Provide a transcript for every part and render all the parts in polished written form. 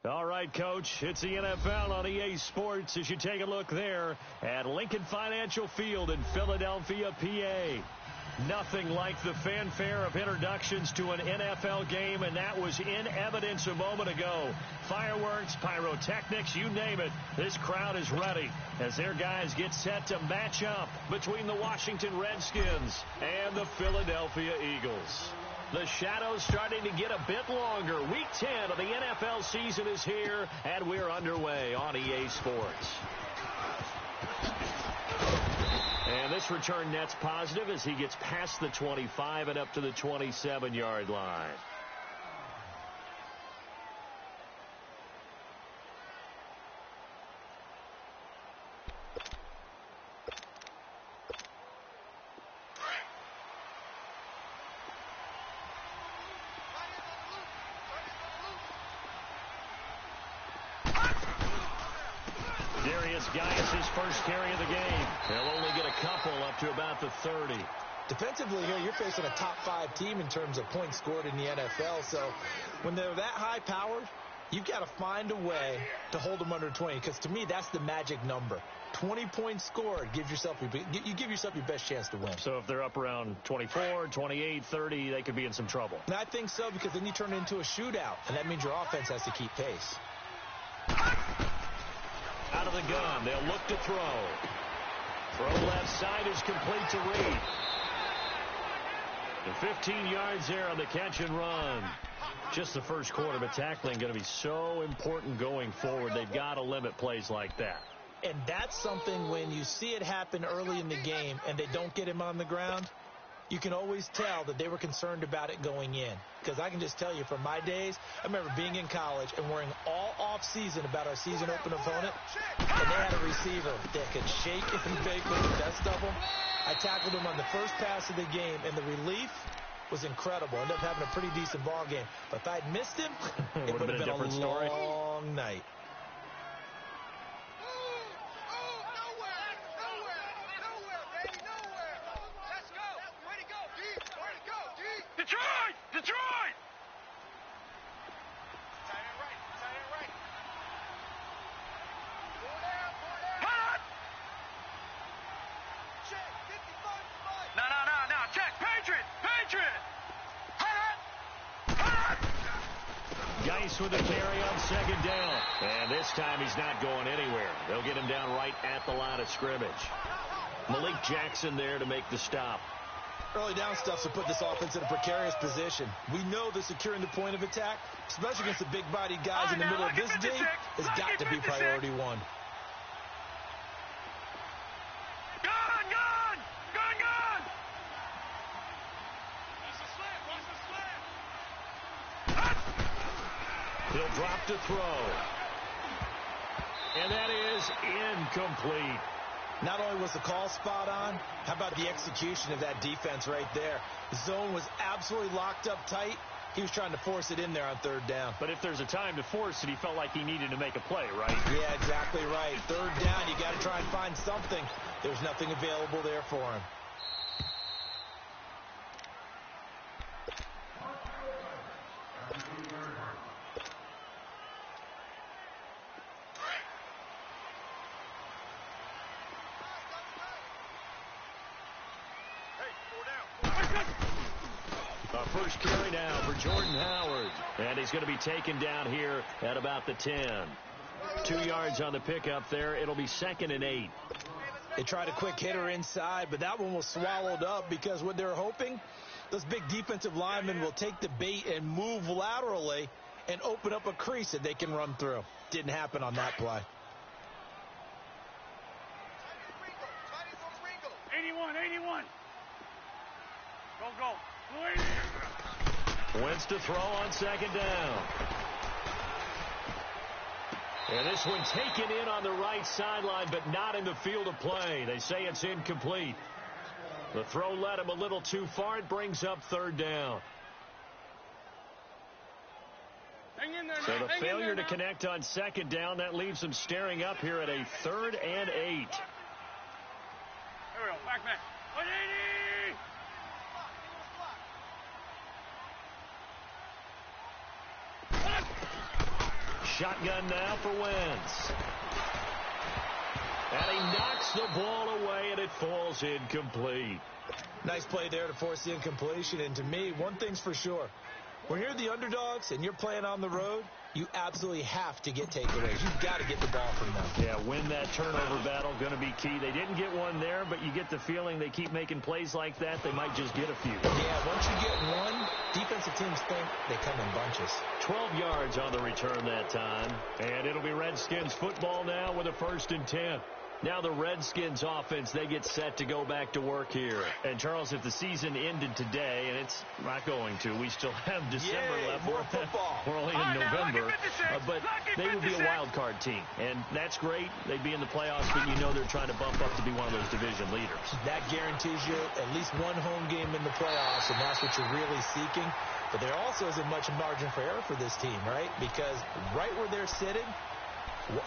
All right, Coach, it's the NFL on EA Sports as you take a look there at Lincoln Financial Field in Philadelphia, PA. Nothing like the fanfare of introductions to an NFL game, and that was in evidence a moment ago. Fireworks, pyrotechnics, you name it. This crowd is ready as their guys get set to match up between the Washington Redskins and the Philadelphia Eagles. The shadows starting to get a bit longer. Week 10 of the NFL season is here, and we're underway on EA Sports. And this return net's positive as he gets past the 25 and up to the 27-yard line. His first carry of the game. He'll only get a couple up to about the 30. Defensively here, you're facing a top-5 team in terms of points scored in the NFL. So when they're that high-powered, you've got to find a way to hold them under 20. Because to me, that's the magic number. 20 points scored gives yourself you give yourself your best chance to win. So if they're up around 24, 28, 30, they could be in some trouble. And I think so, because then you turn it into a shootout, and that means your offense has to keep pace. Out of the gun, they'll look to throw. Throw left side is complete to Reed. The 15 yards there on the catch and run. Just the first quarter, but tackling going to be so important going forward. They've got to limit plays like that. And that's something when you see it happen early in the game and they don't get him on the ground, you can always tell that they were concerned about it going in. Because I can just tell you from my days, I remember being in college and worrying all off-season about our season open opponent. And they had a receiver that could shake and bake with the best of them. I tackled him on the first pass of the game, and the relief was incredible. Ended up having a pretty decent ball game. But if I'd missed him, it would have been a long night. Detroit! No. Check. Patriot! Geis with the carry on second down. And this time he's not going anywhere. They'll get him down right at the line of scrimmage. Malik Jackson there to make the stop. Early down stuff's to put this offense in a precarious position. We know that securing the point of attack, especially against the big-bodied guys in the middle of this day, has got to be priority one. Gun! He'll drop to throw. And that is incomplete. Not only was the call spot on, how about the execution of that defense right there? The zone was absolutely locked up tight. He was trying to force it in there on third down. But if there's a time to force it, he felt like he needed to make a play, right? Yeah, exactly right. Third down, you got to try and find something. There's nothing available there for him. First carry now for Jordan Howard. And he's going to be taken down here at about the 10. 2 yards on the pickup there. It'll be 2nd and 8. They tried a quick hitter inside, but that one was swallowed up because what they're hoping, those big defensive linemen will take the bait and move laterally and open up a crease that they can run through. Didn't happen on that play. 81. Go. Wentz to throw on second down. And this one taken in on the right sideline, but not in the field of play. They say it's incomplete. The throw led him a little too far. It brings up third down. So the failure to connect on second down, that leaves them staring up here at a 3rd and 8. Here we go. Back. 180! Shotgun now for Wentz. And he knocks the ball away, and it falls incomplete. Nice play there to force the incompletion. And to me, one thing's for sure. When you're the underdogs and you're playing on the road, you absolutely have to get takeaways. You've got to get the ball from them. Yeah, win that turnover battle, going to be key. They didn't get one there, but you get the feeling they keep making plays like that, they might just get a few. Yeah, once you get one, defensive teams think they come in bunches. 12 yards on the return that time. And it'll be Redskins football now with a 1st and 10. Now the Redskins offense, they get set to go back to work here. And, Charles, if the season ended today, and it's not going to, we still have December left. More football. We're only in November. But they would be a wild card team. And that's great. They'd be in the playoffs, but you know they're trying to bump up to be one of those division leaders. That guarantees you at least one home game in the playoffs, and that's what you're really seeking. But there also isn't much margin for error for this team, right? Because right where they're sitting,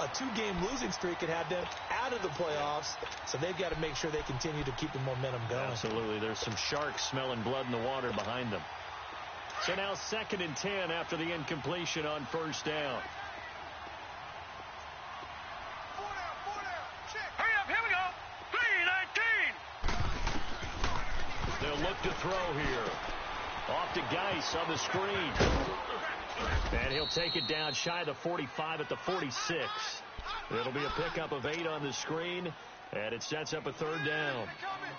a 2-game losing streak could have them out of the playoffs, so they've got to make sure they continue to keep the momentum going. Absolutely. There's some sharks smelling blood in the water behind them. So now 2nd and 10 after the incompletion on 1st down. Hurry up, here we go. 3-19. They'll look to throw here. Off to Geis on the screen. And he'll take it down shy of the 45 at the 46. It'll be a pickup of 8 on the screen, and it sets up a 3rd down.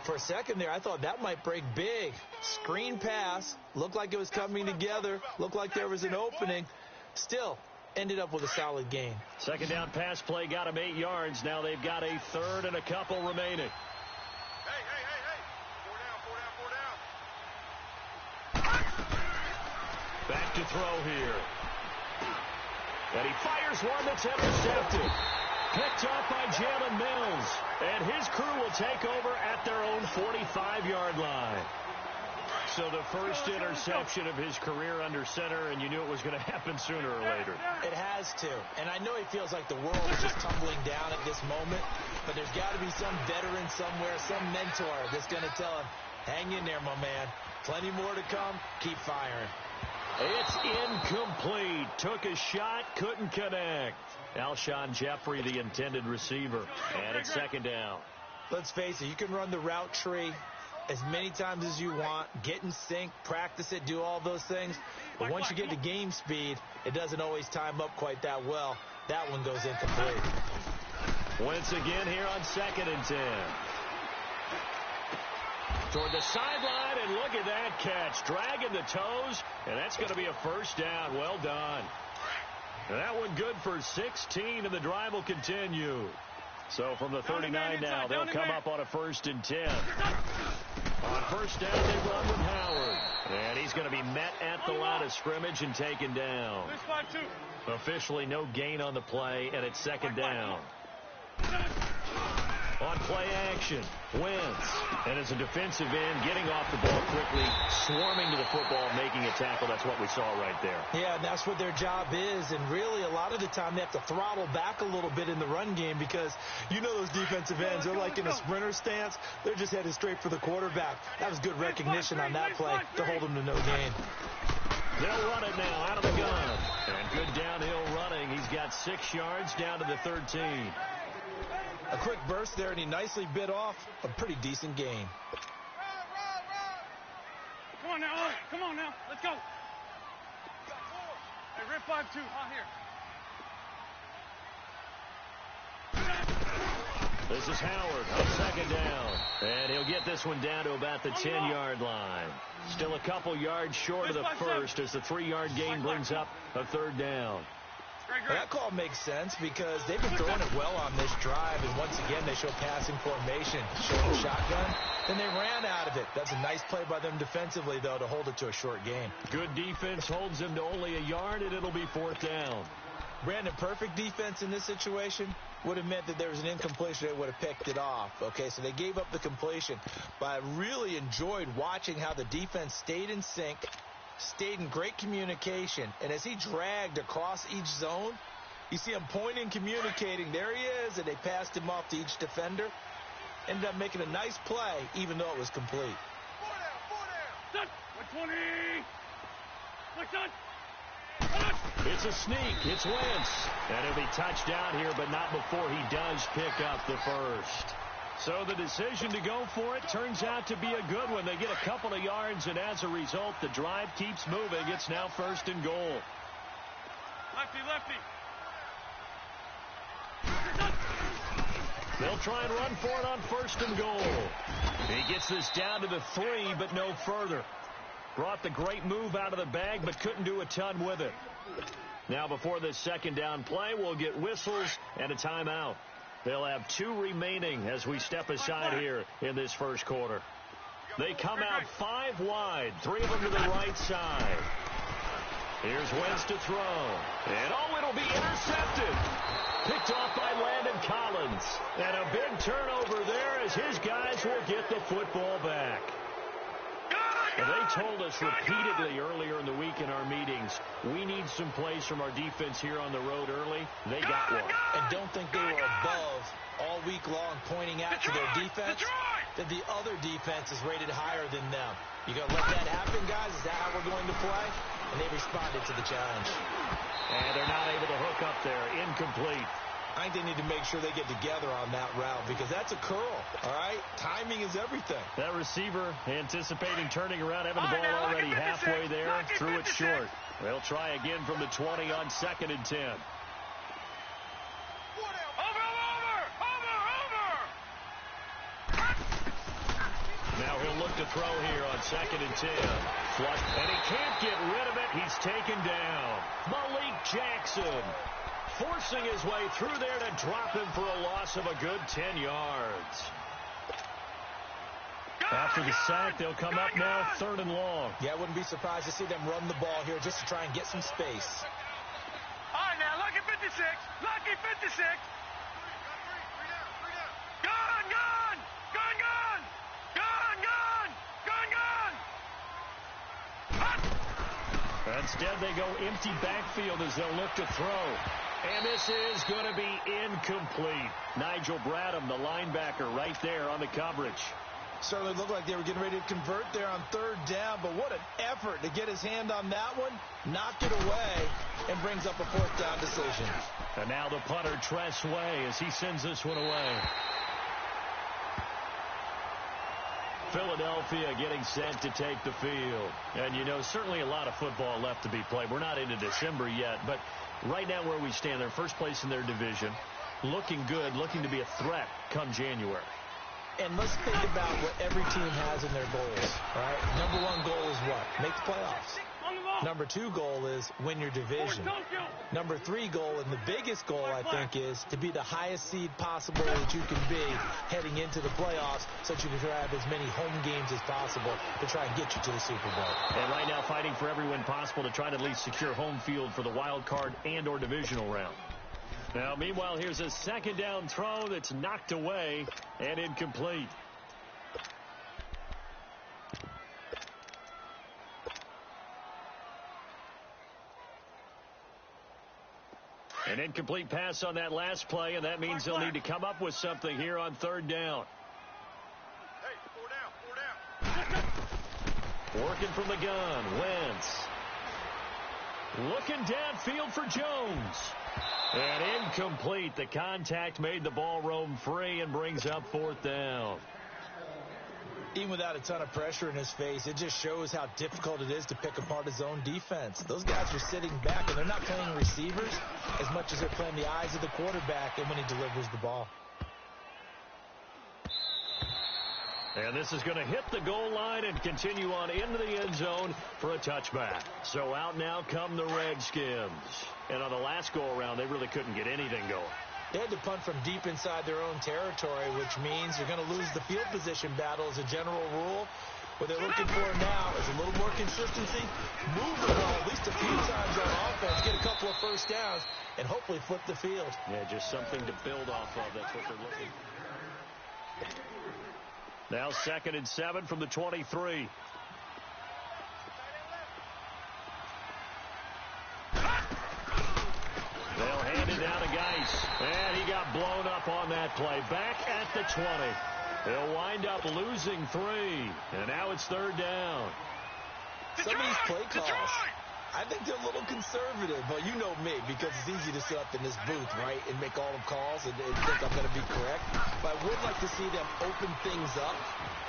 For a second there, I thought that might break big. Screen pass. Looked like it was coming together. Looked like there was an opening. Still, ended up with a solid gain. 2nd down pass play got him 8 yards. Now they've got a 3rd and a couple remaining. Hey. 4 down. Back to throw here. And he fires one that's intercepted. Picked up by Jalen Mills. And his crew will take over at their own 45-yard line. So the first interception of his career under center, and you knew it was going to happen sooner or later. It has to. And I know he feels like the world is just tumbling down at this moment, but there's got to be some veteran somewhere, some mentor that's going to tell him, hang in there, my man. Plenty more to come. Keep firing. It's incomplete. Took a shot, couldn't connect. Alshon Jeffrey, the intended receiver. And it's 2nd down. Let's face it, you can run the route tree as many times as you want, get in sync, practice it, do all those things. But once you get to game speed, it doesn't always time up quite that well. That one goes incomplete. Wentz again here on 2nd and 10. Toward the sideline, and look at that catch. Dragging the toes, and that's going to be a 1st down. Well done. And that one good for 16, and the drive will continue. So from the 39 now, they'll come up on a 1st and 10. On 1st down, they run with Howard. And he's going to be met at the line of scrimmage and taken down. Officially no gain on the play, and it's 2nd down. On play action, Wentz. And as a defensive end, getting off the ball quickly, swarming to the football, making a tackle. That's what we saw right there. Yeah, and that's what their job is. And really, a lot of the time, they have to throttle back a little bit in the run game because you know those defensive ends, they're like in a sprinter stance. They're just headed straight for the quarterback. That was good recognition on that play to hold them to no gain. They'll run it now out of the gun. And good downhill running. He's got 6 yards down to the 13. A quick burst there, and he nicely bit off a pretty decent gain. Come on now. Let's go. Hey, rip 5-2. Here. This is Howard on 2nd down. And he'll get this one down to about the 10-yard line. Still a couple yards short of the first as the 3-yard gain brings up a 3rd down. Well, that call makes sense because they've been throwing it well on this drive, and once again they show passing formation, showing shotgun, and they ran out of it. That's a nice play by them defensively, though, to hold it to a short gain. Good defense holds them to only a yard, and it'll be 4th down. Brandon, perfect defense in this situation would have meant that there was an incompletion. They would have picked it off. Okay, so they gave up the completion, but I really enjoyed watching how the defense stayed in sync, stayed in great communication, and as he dragged across each zone, you see him pointing, communicating. There he is, and they passed him off to each defender. Ended up making a nice play, even though it was complete. 4 down. 120. Quick, son. It's a sneak. It's Wentz. And he'll be touched down here, but not before he does pick up the first. So the decision to go for it turns out to be a good one. They get a couple of yards, and as a result, the drive keeps moving. It's now 1st and goal. Lefty, lefty. They'll try and run for it on 1st and goal. He gets this down to the 3, but no further. Brought the great move out of the bag, but couldn't do a ton with it. Now before this 2nd down play, we'll get whistles and a timeout. They'll have 2 remaining as we step aside here in this 1st quarter. They come out 5 wide, 3 of them to the right side. Here's Wentz to throw. And it'll be intercepted. Picked off by Landon Collins. And a big turnover there as his guys will get the football back. And they told us repeatedly earlier in the week in our meetings, we need some plays from our defense here on the road early. They got one. And don't think they were above all week long pointing out to their defense that the other defense is rated higher than them. You going to let that happen, guys? Is that how we're going to play? And they responded to the challenge. And they're not able to hook up there. Incomplete. I think they need to make sure they get together on that route because that's a curl, all right? Timing is everything. That receiver anticipating turning around, having the ball already halfway there, threw it short. They'll try again from the 20 on 2nd and 10. Now he'll look to throw here on 2nd and 10. Flush, and he can't get rid of it. He's taken down. Malik Jackson forcing his way through there to drop him for a loss of a good 10 yards. After the sack, they'll come up now 3rd and long. Yeah, I wouldn't be surprised to see them run the ball here just to try and get some space. All right, now, lucky 56. Lucky 56. Gun, gun. Gun, gun. Gun, gun. Gun, gun. Instead, they go empty backfield as they'll look to throw. And this is going to be incomplete. Nigel Bradham, the linebacker, right there on the coverage. Certainly looked like they were getting ready to convert there on 3rd down, but what an effort to get his hand on that one, knock it away, and brings up a 4th down decision. And now the punter, Tress Way, as he sends this one away. Philadelphia getting set to take the field. And, you know, certainly a lot of football left to be played. We're not into December yet, but right now where we stand, they're first place in their division, looking good, looking to be a threat come January. And let's think about what every team has in their goals, all right? Number 1 goal is what? Make the playoffs. Number 2 goal is win your division. Number 3 goal, and the biggest goal, I think, is to be the highest seed possible that you can be heading into the playoffs so that you can have as many home games as possible to try and get you to the Super Bowl. And right now fighting for every win possible to try to at least secure home field for the wild card and or divisional round. Now, meanwhile, here's a 2nd down throw that's knocked away and incomplete. An incomplete pass on that last play, and that means they'll need to come up with something here on 3rd down. Hey, 4 down. Working from the gun, Wentz. Looking downfield for Jones. And incomplete. The contact made the ball roam free and brings up 4th down. Even without a ton of pressure in his face, it just shows how difficult it is to pick apart his own defense. Those guys are sitting back, and they're not playing receivers as much as they're playing the eyes of the quarterback and when he delivers the ball. And this is going to hit the goal line and continue on into the end zone for a touchback. So out now come the Redskins. And on the last go-around, they really couldn't get anything going. They had to punt from deep inside their own territory, which means you're going to lose the field position battle as a general rule. What they're looking for now is a little more consistency, move the ball at least a few times on offense, get a couple of 1st downs, and hopefully flip the field. Yeah, just something to build off of. That's what they're looking for. Now 2nd and 7 from the 23. They'll hand it down to Geis. And he got blown up on that play. Back at the 20. They'll wind up losing 3. And now it's 3rd down. Some of these play calls, I think they're a little conservative. Well, you know me, because it's easy to sit up in this booth, right, and make all the calls and think I'm going to be correct. But I would like to see them open things up,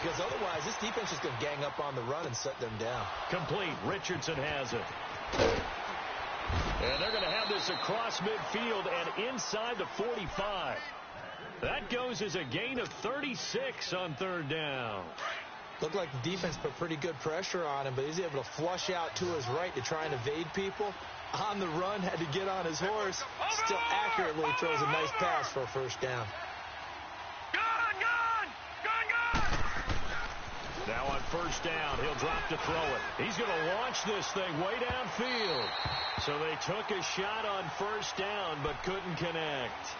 because otherwise this defense is going to gang up on the run and shut them down. Complete. Richardson has it. And they're going to have this across midfield and inside the 45. That goes as a gain of 36 on third down. Looked like the defense put pretty good pressure on him, but he's able to flush out to his right to try and evade people. On the run, had to get on his horse. Still accurately throws a nice pass for a first down. Now on first down, he'll drop to throw it. He's going to launch this thing way downfield. So they took a shot on first down, but couldn't connect.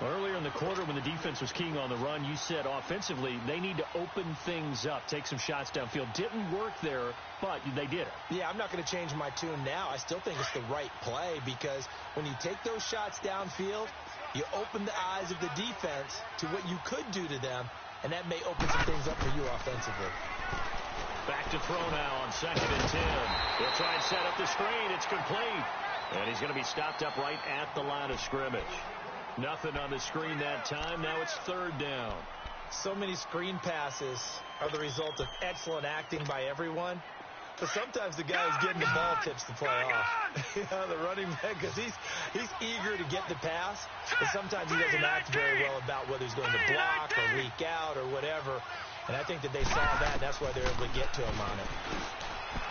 Earlier in the quarter when the defense was keying on the run, you said offensively they need to open things up, take some shots downfield. Didn't work there, but they did it. Yeah, I'm not going to change my tune now. I still think it's the right play, because when you take those shots downfield, you open the eyes of the defense to what you could do to them, and that may open some things up for you offensively. Back to throw now on 2nd and 10. He'll try and set up the screen. It's complete. And he's going to be stopped up right at the line of scrimmage. Nothing on the screen that time. Now it's third down. So many screen passes are the result of excellent acting by everyone. But sometimes the guy who's getting the ball tips the play off. The running back, because he's eager to get the pass, but sometimes he doesn't act very well about whether he's going to block or leak out or whatever. And I think that they saw that, and that's why they were able to get to him on it.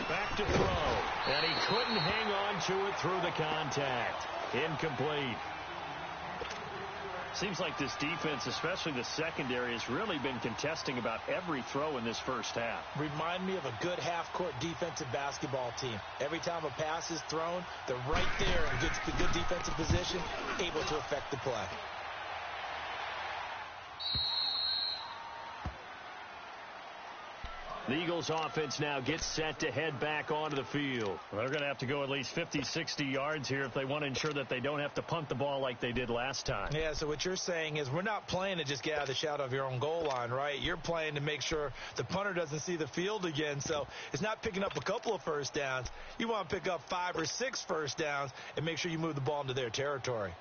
Back to throw, and he couldn't hang on to it through the contact. Incomplete. Seems like this defense, especially the secondary, has really been contesting about every throw in this first half. Remind me of a good half-court defensive basketball team. Every time a pass is thrown, they're right there in good defensive position, able to affect the play. The Eagles offense now gets set to head back onto the field. They're going to have to go at least 50, 60 yards here if they want to ensure that they don't have to punt the ball like they did last time. Yeah, so what you're saying is we're not playing to just get out of the shadow of your own goal line, right? You're playing to make sure the punter doesn't see the field again. So it's not picking up a couple of first downs. You want to pick up 5 or 6 first downs and make sure you move the ball into their territory.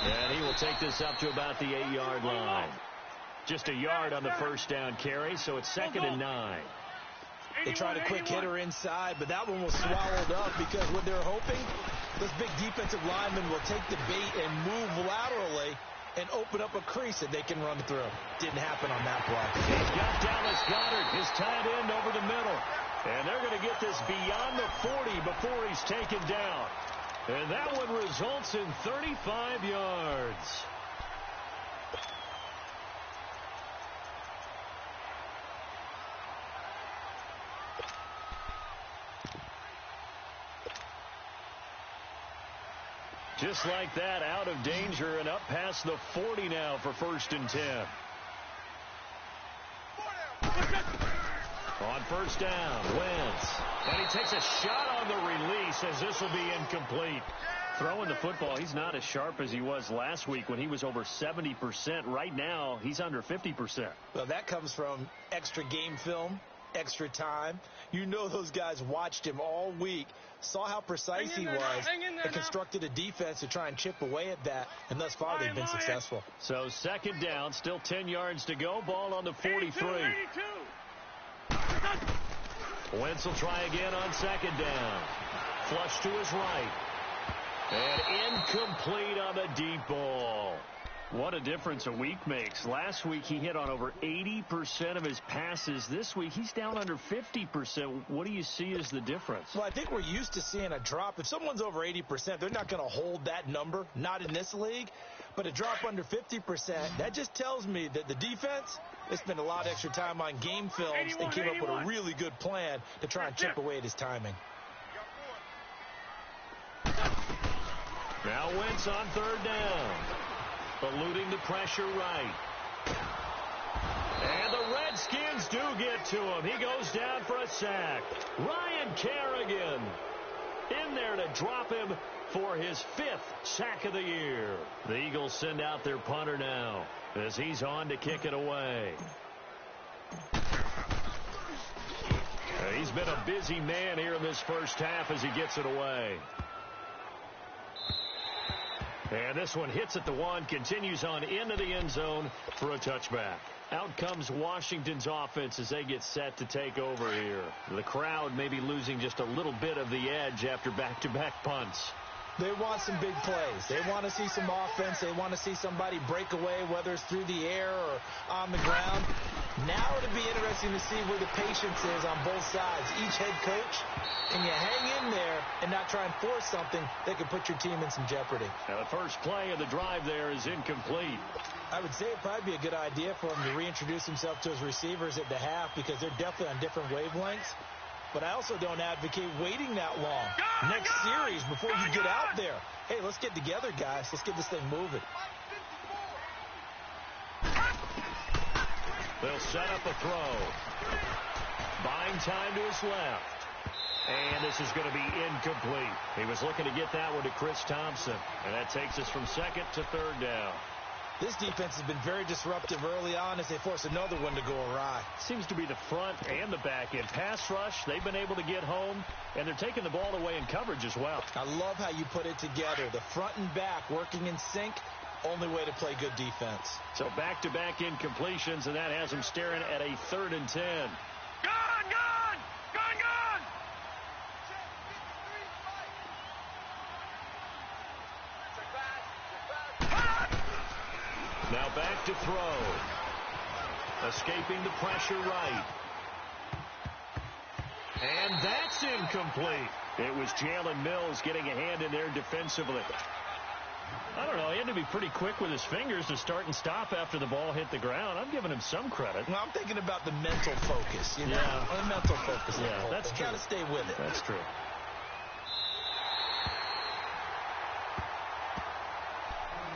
And he will take this up to about the 8-yard line. Just a yard on the first down carry, so it's 2nd and 9. They tried a quick hitter inside, but that one was swallowed up because what they're hoping, those big defensive linemen will take the bait and move laterally and open up a crease that they can run through. Didn't happen on that play. He's got Dallas Goedert, his tight end, over the middle. And they're going to get this beyond the 40 before he's taken down. And that one results in 35 yards. Just like that, out of danger and up past the 40 now for 1st and 10. On first down, Wentz. And he takes a shot on the release as this will be incomplete. Throwing the football, he's not as sharp as he was last week when he was over 70%. Right now, he's under 50%. Well, that comes from extra game film, extra time. You know those guys watched him all week, saw how precise he was, and constructed a defense to try and chip away at that, and thus far they've been successful. So 2nd down, still 10 yards to go, ball on the 43. Wentz will try again on 2nd down. Flush to his right. And incomplete on the deep ball. What a difference a week makes. Last week he hit on over 80% of his passes. This week he's down under 50%. What do you see as the difference? Well, I think we're used to seeing a drop. If someone's over 80%, they're not going to hold that number, not in this league. But a drop under 50%, that just tells me that the defense, they spent a lot of extra time on game films and came up with a really good plan to try and chip away at his timing. Now Wentz on 3rd down. Eluding the pressure right. And the Redskins do get to him. He goes down for a sack. Ryan Kerrigan in there to drop him for his 5th sack of the year. The Eagles send out their punter now as he's on to kick it away. He's been a busy man here in this first half as he gets it away. And this one hits at the 1, continues on into the end zone for a touchback. Out comes Washington's offense as they get set to take over here. The crowd may be losing just a little bit of the edge after back-to-back punts. They want some big plays. They want to see some offense. They want to see somebody break away, whether it's through the air or on the ground. Now it'll be interesting to see where the patience is on both sides. Each head coach, can you hang in there and not try and force something that could put your team in some jeopardy? Now the first play of the drive there is incomplete. I would say it'd probably be a good idea for him to reintroduce himself to his receivers at the half because they're definitely on different wavelengths. But I also don't advocate waiting that long. Next series before you get out there. Hey, let's get together, guys. Let's get this thing moving. They'll set up a throw. Buying time to his left. And this is going to be incomplete. He was looking to get that one to Chris Thompson. And that takes us from 2nd to 3rd down. This defense has been very disruptive early on as they force another one to go awry. Seems to be the front and the back end. Pass rush, they've been able to get home, and they're taking the ball away in coverage as well. I love how you put it together. The front and back working in sync, only way to play good defense. So back-to-back incompletions, and that has them staring at a 3rd and 10. Gone, gone! Gone, gone! Now back to throw. Escaping the pressure right. And that's incomplete. It was Jalen Mills getting a hand in there defensively. I don't know. He had to be pretty quick with his fingers to start and stop after the ball hit the ground. I'm giving him some credit. Well, I'm thinking about the mental focus. You know? Yeah. The mental focus. Yeah, that's true. Got to stay with it. That's true.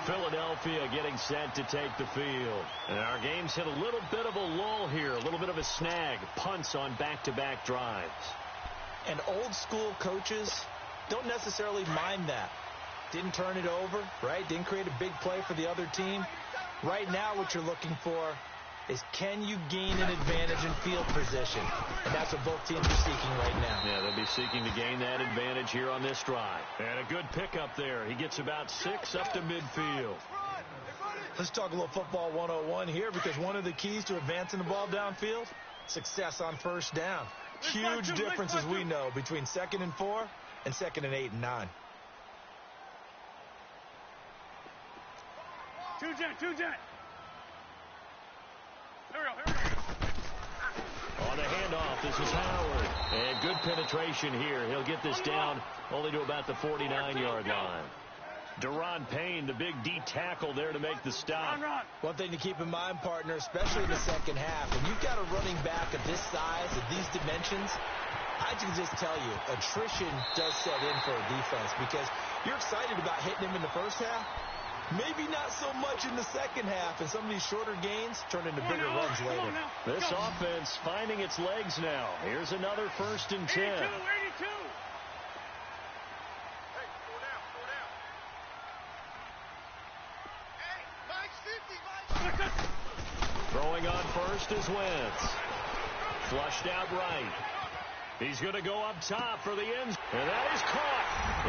Philadelphia getting set to take the field. And our game's hit a little bit of a lull here, a little bit of a snag. Punts on back-to-back drives. And old school coaches don't necessarily mind that. Didn't turn it over, right? Didn't create a big play for the other team. Right now what you're looking for is can you gain an advantage in field position? And that's what both teams are seeking right now. Yeah, they'll be seeking to gain that advantage here on this drive. And a good pickup there. He gets about 6 up to midfield. Let's talk a little football 101 here because one of the keys to advancing the ball downfield, success on first down. Huge difference, as we know, between 2nd and 4 and 2nd and 8 and 9. Two jet. Here we go. On the handoff, this is Howard. And good penetration here. He'll get this down only to about the 49-yard line. Deron Payne, the big D tackle there to make the stop. One thing to keep in mind, partner, especially in the second half, when you've got a running back of this size, of these dimensions, I can just tell you, attrition does set in for a defense because you're excited about hitting him in the first half. Maybe not so much in the second half, and some of these shorter gains turn into bigger runs later. This offense finding its legs now. Here's another 1st and 10. 82. Throwing on first is Wentz. Flushed out right. He's going to go up top for the end. And that is caught.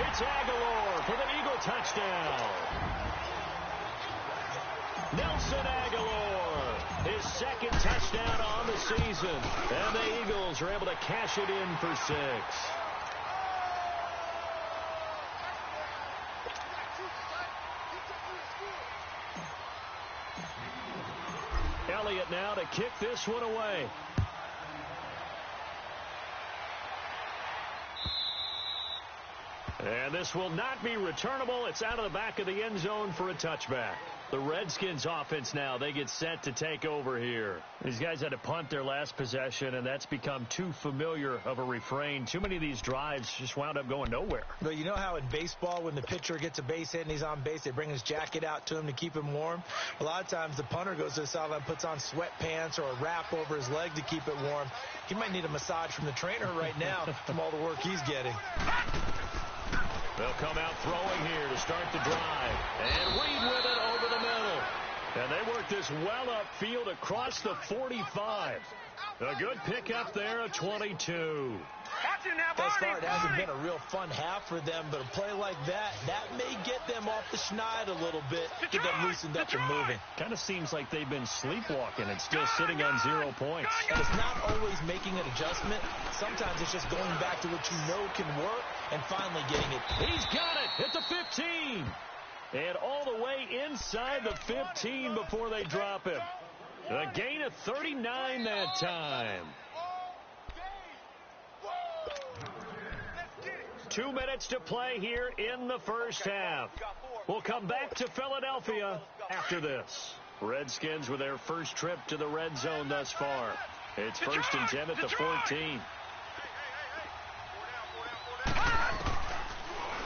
It's Aguilar for the Eagle touchdown. Nelson Aguilar, his 2nd touchdown on the season. And the Eagles are able to cash it in for 6. Elliott now to kick this one away. And this will not be returnable. It's out of the back of the end zone for a touchback. The Redskins offense now, they get set to take over here. These guys had to punt their last possession, and that's become too familiar of a refrain. Too many of these drives just wound up going nowhere. But you know how in baseball, when the pitcher gets a base hit and he's on base, they bring his jacket out to him to keep him warm? A lot of times the punter goes to the sideline, puts on sweatpants or a wrap over his leg to keep it warm. He might need a massage from the trainer right now from all the work he's getting. They'll come out throwing here to start the drive. And Reed with it over the middle. And they work this well upfield across the 45. A good pickup there at 22. Thus far, it hasn't been a real fun half for them, but a play like that may get them off the schneid a little bit, get them loosened up and moving. Kind of seems like they've been sleepwalking and still sitting on 0 points. And it's not always making an adjustment. Sometimes it's just going back to what you know can work and finally getting it. He's got it at the 15. And all the way inside the 15 before they drop him. A gain of 39 that time. 2 minutes to play here in the first half. We'll come back to Philadelphia after this. Redskins with their first trip to the red zone thus far. It's 1st and 10 at the 14.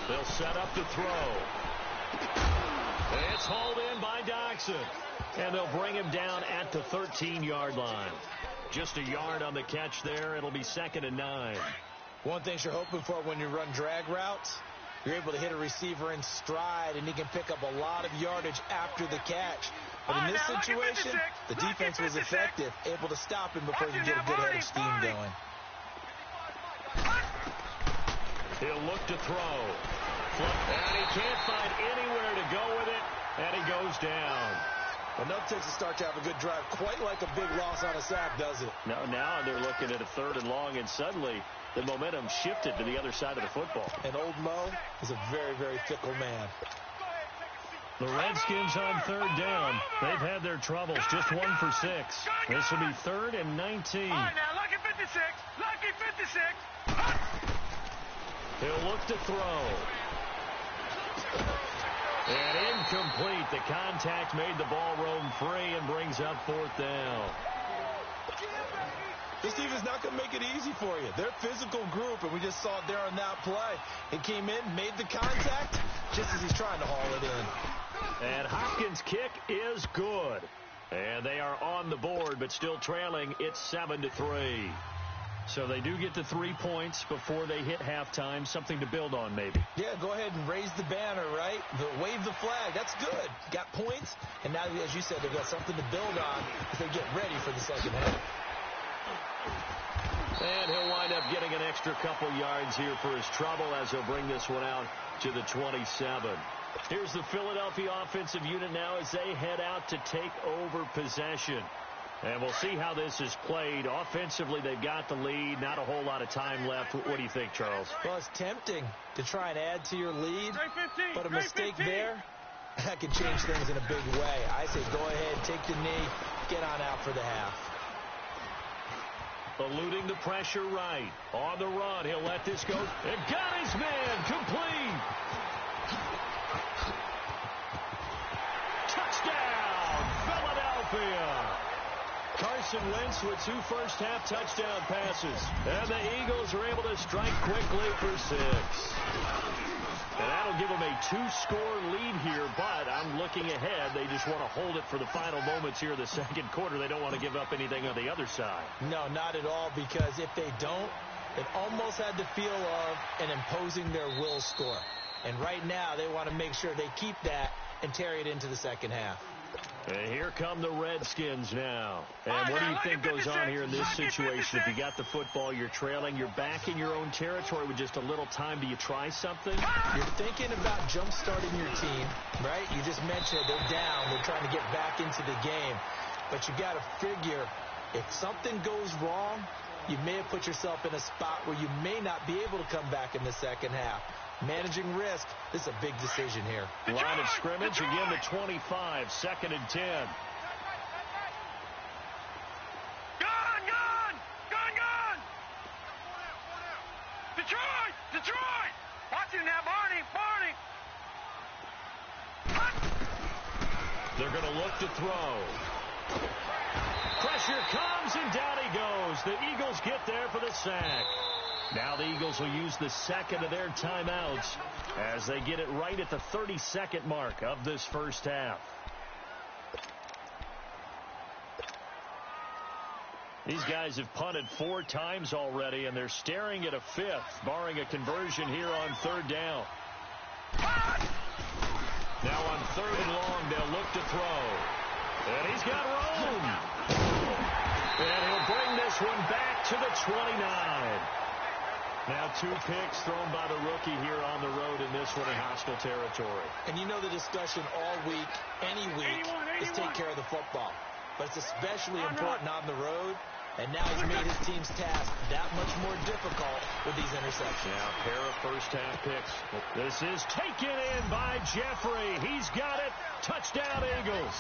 They'll set up the throw. It's hauled in by Doxson. And they'll bring him down at the 13-yard line. Just a yard on the catch there. It'll be 2nd and 9. One thing you're hoping for when you run drag routes, you're able to hit a receiver in stride, and he can pick up a lot of yardage after the catch. But in this situation, the defense was effective, able to stop him before you get a good head of steam going. He'll look to throw. And he can't find anywhere to go with it, and he goes down. Enough takes to start to have a good drive, quite like a big loss on a sack, does it? Now they're looking at a 3rd and long, and suddenly the momentum shifted to the other side of the football. And old Mo is a very, very fickle man. The Redskins on 3rd down. They've had their troubles, just 1 for 6. This will be 3rd and 19. All right, now, lucky 56. Lucky 56. He'll look to throw. And incomplete. The contact made the ball roam free and brings up 4th down. This defense not going to make it easy for you. They're a physical group, and we just saw it there on that play. He came in, made the contact, just as he's trying to haul it in. And Hopkins' kick is good. And they are on the board, but still trailing. It's 7-3. So they do get to 3 points before they hit halftime. Something to build on, maybe. Yeah, go ahead and raise the banner, right? Wave the flag. That's good. Got points. And now, as you said, they've got something to build on as they get ready for the second half. And he'll wind up getting an extra couple yards here for his trouble as he'll bring this one out to the 27. Here's the Philadelphia offensive unit now as they head out to take over possession. And we'll see how this is played. Offensively, they've got the lead. Not a whole lot of time left. What do you think, Charles? Well, it's tempting to try and add to your lead, but a mistake there, that could change things in a big way. I say go ahead, take the knee, get on out for the half. Eluding the pressure right. On the run, he'll let this go. And got his man. Complete. Touchdown, Philadelphia. Carson Wentz with 2 first-half touchdown passes. And the Eagles are able to strike quickly for 6. And that'll give them a 2-score lead here, but I'm looking ahead. They just want to hold it for the final moments here of the second quarter. They don't want to give up anything on the other side. No, not at all, because if they don't, it almost had the feel of an imposing their will score. And right now, they want to make sure they keep that and carry it into the second half. And here come the Redskins now. And what do you think goes on here in this situation? If you got the football, you're trailing, you're back in your own territory with just a little time. Do you try something? You're thinking about jump-starting your team, right? You just mentioned they're down. They're trying to get back into the game. But you got to figure if something goes wrong, you may have put yourself in a spot where you may not be able to come back in the second half. Managing risk, this is a big decision here. Line of scrimmage, again the 25, 2nd and 10. Gone! Detroit! Watch him now, Barney! They're going to look to throw. Pressure comes, and down he goes. The Eagles get there for the sack. Now the Eagles will use the second of their timeouts as they get it right at the 32nd mark of this first half. These guys have punted 4 times already, and they're staring at a 5th, barring a conversion here on 3rd down. Now on 3rd and long, they'll look to throw. And he's got room. And he'll bring this one back to the 29. Now 2 picks thrown by the rookie here on the road in this one in hostile territory. And you know the discussion all week, any week, is take care of the football. But it's especially important on the road. And now he's made his team's task that much more difficult with these interceptions. Now a pair of first-half picks. This is taken in by Jeffrey. He's got it. Touchdown, Eagles.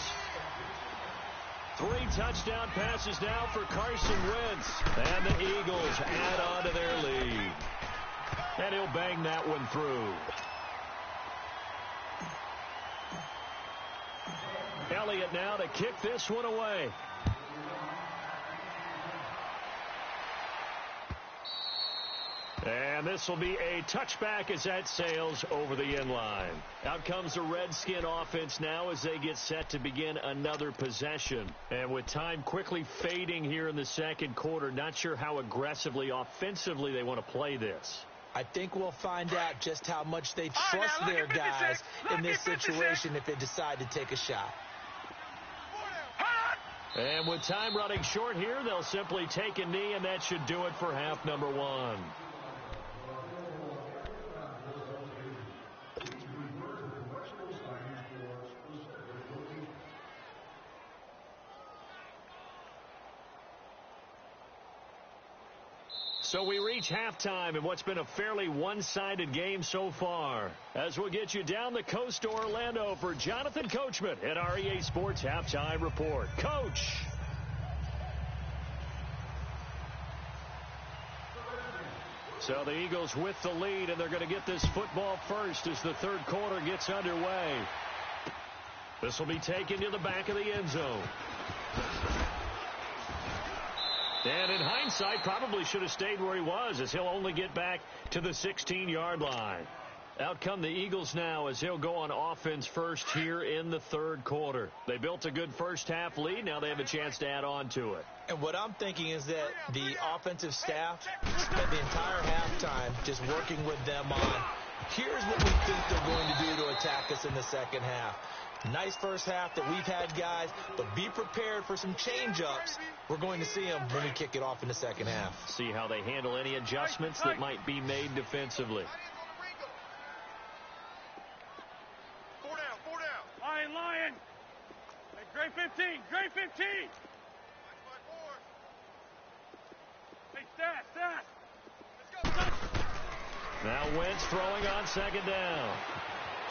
3 touchdown passes now for Carson Wentz. And the Eagles add on to their lead. And he'll bang that one through. Elliott now to kick this one away. And this will be a touchback as that sails over the end line. Out comes the Redskin offense now as they get set to begin another possession. And with time quickly fading here in the second quarter, not sure how aggressively, offensively they want to play this. I think we'll find out just how much they trust their guys in this situation if they decide to take a shot. And with time running short here, they'll simply take a knee, and that should do it for half number 1. So we reach halftime in what's been a fairly one-sided game so far. As we'll get you down the coast to Orlando for Jonathan Coachman at our EA Sports Halftime Report. Coach! So the Eagles with the lead, and they're going to get this football first as the third quarter gets underway. This will be taken to the back of the end zone. And in hindsight, probably should have stayed where he was, as he'll only get back to the 16-yard line. Out come the Eagles now as he'll go on offense first here in the third quarter. They built a good first-half lead. Now they have a chance to add on to it. And what I'm thinking is that the offensive staff spent the entire halftime just working with them on, here's what we think they're going to do to attack us in the second half. Nice first half that we've had, guys, but be prepared for some change-ups. We're going to see them when we kick it off in the second half. See how they handle any adjustments that might be made defensively. 4 down. Lion. Hey, Gray 15. Hey, Stats. Let's go. Now Wentz throwing on second down.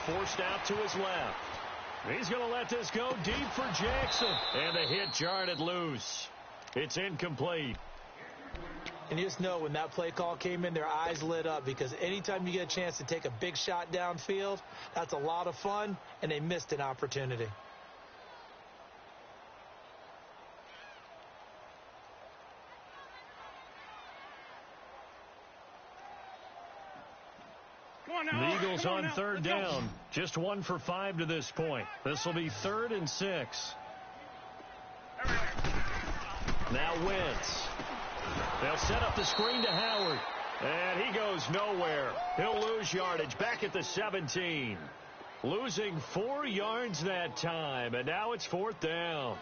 Forced out to his left. He's going to let this go deep for Jackson. And the hit jarred it loose. It's incomplete. And you just know when that play call came in, their eyes lit up, because anytime you get a chance to take a big shot downfield, that's a lot of fun, and they missed an opportunity. The Eagles on third down. Just 1 for 5 to this point. This will be 3rd and 6. Now Wentz. They'll set up the screen to Howard. And he goes nowhere. He'll lose yardage back at the 17. Losing 4 yards that time. And now it's 4th down.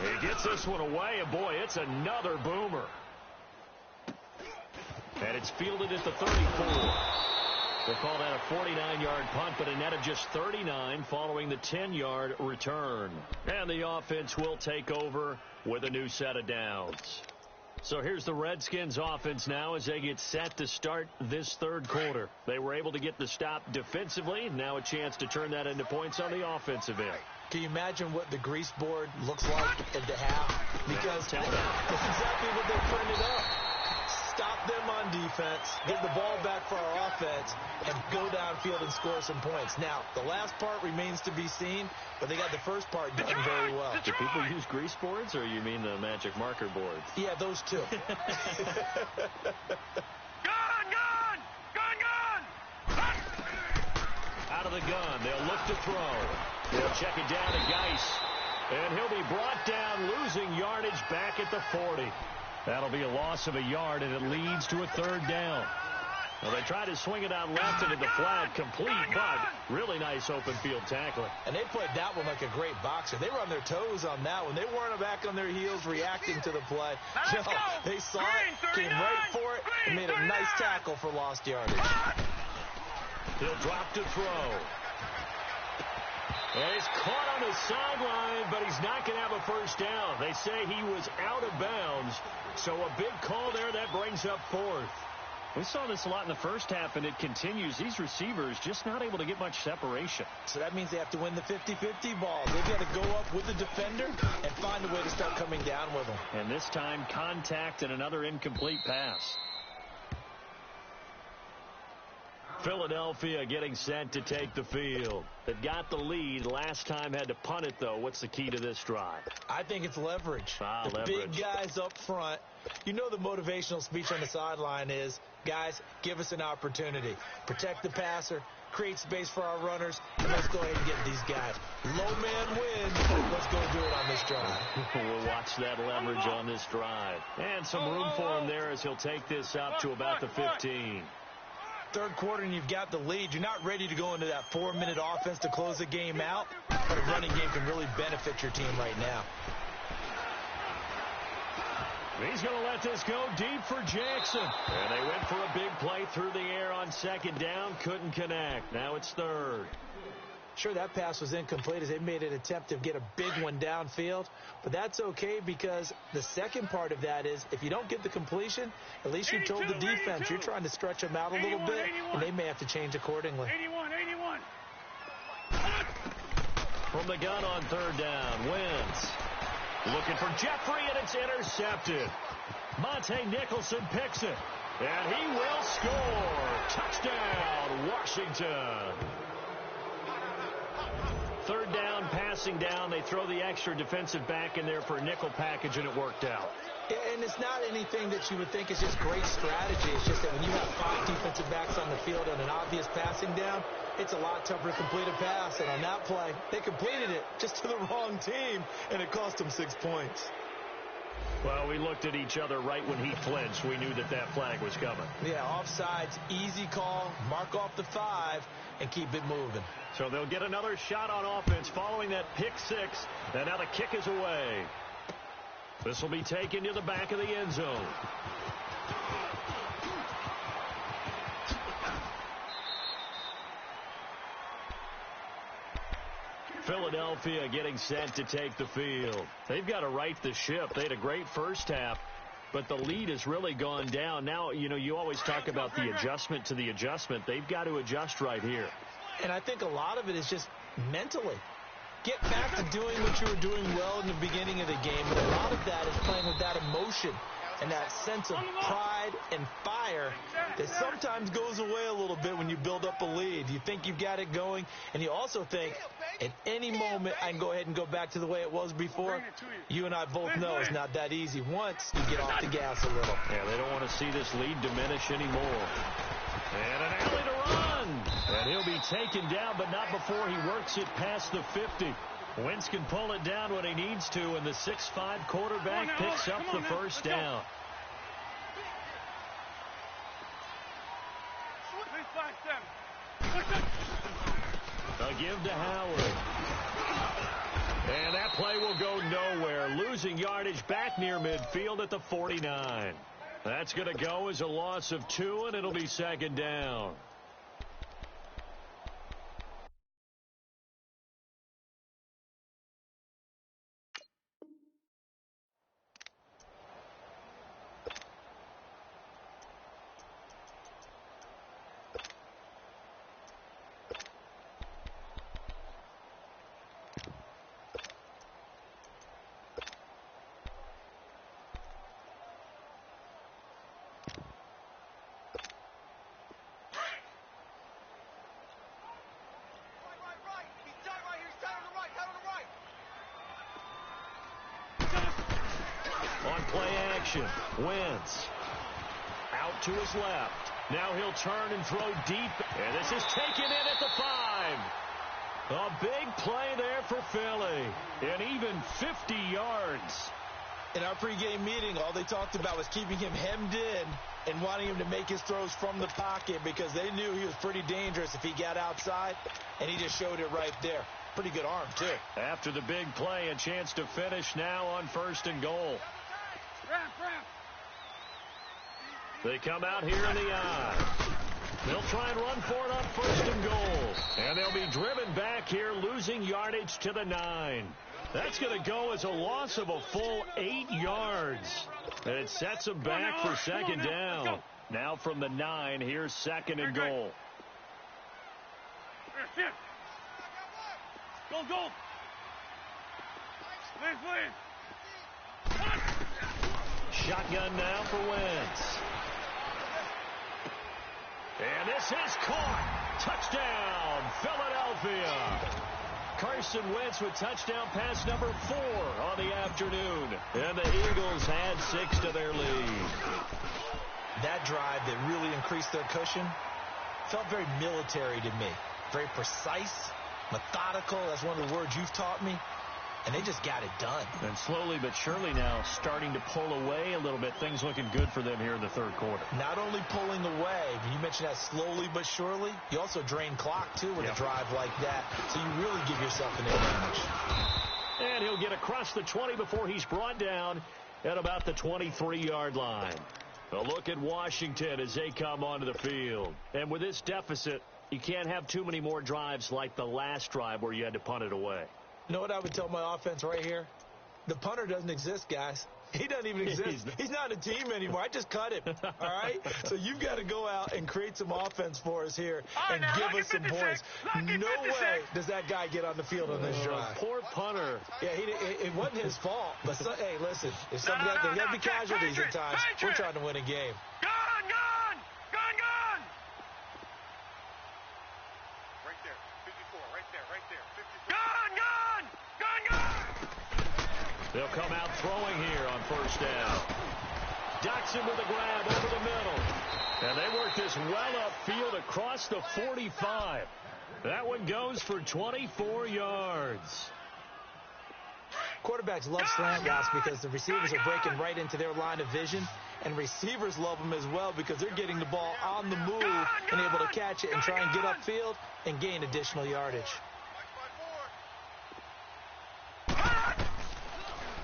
He gets this one away, and boy, it's another boomer. And it's fielded at the 34. They'll call that a 49-yard punt, but a net of just 39 following the 10-yard return. And the offense will take over with a new set of downs. So here's the Redskins offense now as they get set to start this third quarter. They were able to get the stop defensively. Now a chance to turn that into points on the offensive end. Can you imagine what the grease board looks like at the half? Because that's exactly what they printed up. Stop them on defense, get the ball back for our offense, and go downfield and score some points. Now, the last part remains to be seen, but they got the first part done very well. Do people use grease boards, or you mean the magic marker boards? Yeah, those two. Gun! Out of the gun. They'll look to throw. They'll check it down to Geis. And he'll be brought down, losing yardage back at the 40. That'll be a loss of a yard, and it leads to a third down. Well, they try to swing it out left into the flat, complete, but really nice open field tackling. And they played that one like a great boxer. They were on their toes on that one. They weren't back on their heels reacting to the play. No, they saw it, came right for it, and made a nice tackle for lost yardage. He'll drop to throw. And he's caught on the sideline, but he's not going to have a first down. They say he was out of bounds, so a big call there that brings up fourth. We saw this a lot in the first half, and it continues. These receivers just not able to get much separation. So that means they have to win the 50-50 balls. They've got to go up with the defender and find a way to start coming down with them. And this time, contact and another incomplete pass. Philadelphia getting set to take the field. They've got the lead. Last time had to punt it, though. What's the key to this drive? I think it's leverage. The leverage. Big guys up front. You know the motivational speech on the sideline is, guys, give us an opportunity. Protect the passer, create space for our runners, and let's go ahead and get these guys. Low man wins. Let's go do it on this drive. We'll watch that leverage on this drive. And some room for him there as he'll take this up to about the 15. Third quarter and you've got the lead. You're not ready to go into that 4-minute offense to close the game out, but a running game can really benefit your team right now. He's going to let this go deep for Jackson. And they went for a big play through the air on second down. Couldn't connect. Now it's third. Sure, that pass was incomplete as they made an attempt to get a big one downfield. But that's okay because the second part of that is if you don't get the completion, at least you told the defense you're trying to stretch them out a little bit, and they may have to change accordingly. 81. From the gun on third down, Wentz. Looking for Jeffrey, and it's intercepted. Monte Nicholson picks it, and he will score. Touchdown, Washington. Third down, passing down. They throw the extra defensive back in there for a nickel package, and it worked out. And it's not anything that you would think is just great strategy. It's just that when you have 5 defensive backs on the field on an obvious passing down, it's a lot tougher to complete a pass. And on that play, they completed it just to the wrong team, and it cost them 6 points. Well, we looked at each other right when he flinched. We knew that that flag was coming. Yeah, offsides, easy call, mark off the 5, and keep it moving. So they'll get another shot on offense following that pick 6, and now the kick is away. This will be taken to the back of the end zone. Philadelphia getting set to take the field. They've got to right the ship. They had a great first half, but the lead has really gone down. Now, you always talk about the adjustment to the adjustment. They've got to adjust right here. And I think a lot of it is just mentally. Get back to doing what you were doing well in the beginning of the game. But a lot of that is playing with that emotion and that sense of pride and fire that sometimes goes away a little bit when you build up a lead. You think you've got it going, and you also think at any moment I can go ahead and go back to the way it was before. You and I both know it's not that easy once you get off the gas a little. Yeah, they don't want to see this lead diminish anymore. And an alley to run. And he'll be taken down, but not before he works it past the 50. Wentz can pull it down when he needs to, and the 6'5" quarterback picks up the first down. A give to Howard. And that play will go nowhere. Losing yardage back near midfield at the 49. That's going to go as a loss of 2, and it'll be second down. Wentz out to his left. Now he'll turn and throw deep. And this is taken in at the 5. A big play there for Philly. And even 50 yards. In our pregame meeting, all they talked about was keeping him hemmed in and wanting him to make his throws from the pocket because they knew he was pretty dangerous if he got outside, and he just showed it right there. Pretty good arm, too. After the big play, a chance to finish now on 1st and goal. They come out here in the I. They'll try and run for it on 1st and goal. And they'll be driven back here, losing yardage to the 9. That's going to go as a loss of a full 8 yards. And it sets them back for 2nd down. Now from the 9, here's 2nd and goal. Go. Shotgun now for Wentz. And this is caught. Touchdown, Philadelphia. Carson Wentz with touchdown pass number 4 on the afternoon. And the Eagles add 6 to their lead. That drive that really increased their cushion felt very military to me. Very precise, methodical. That's one of the words you've taught me. And they just got it done. And slowly but surely now starting to pull away a little bit. Things looking good for them here in the 3rd quarter. Not only pulling away, but you mentioned that slowly but surely. You also drain clock, too, with a drive like that. So you really give yourself an advantage. And he'll get across the 20 before he's brought down at about the 23-yard line. A look at Washington as they come onto the field. And with this deficit, you can't have too many more drives like the last drive where you had to punt it away. You know what I would tell my offense right here? The punter doesn't exist, guys. He doesn't even exist. He's not a team anymore. I just cut him, all right? So you've got to go out and create some offense for us here and give us some points. No way does that guy get on the field on this drive. Poor punter. Yeah, it wasn't his fault. But, hey, listen, if somebody there's got to be casualties at times. We're trying to win a game. Gone! Right there, 54, right there, 54. Gone! They'll come out throwing here on 1st down. Doxson with a grab over the middle. And they work this well upfield across the 45. That one goes for 24 yards. Quarterbacks love slant routes because the receivers are breaking right into their line of vision. And receivers love them as well because they're getting the ball on the move and able to catch it and try and get upfield and gain additional yardage.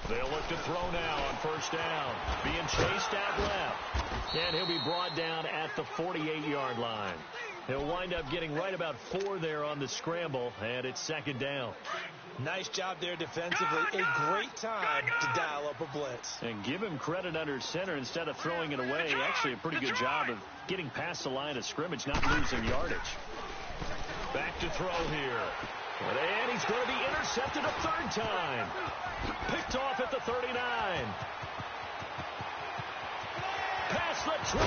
They'll look to throw now on 1st down. Being chased out left. And he'll be brought down at the 48-yard line. He'll wind up getting right about 4 there on the scramble, and it's 2nd down. Nice job there defensively. A great time to dial up a blitz. And give him credit under center instead of throwing it away. Actually, a pretty good job of getting past the line of scrimmage, not losing yardage. Back to throw here. And he's going to be intercepted a 3rd time. Picked off at the 39. Past the 20.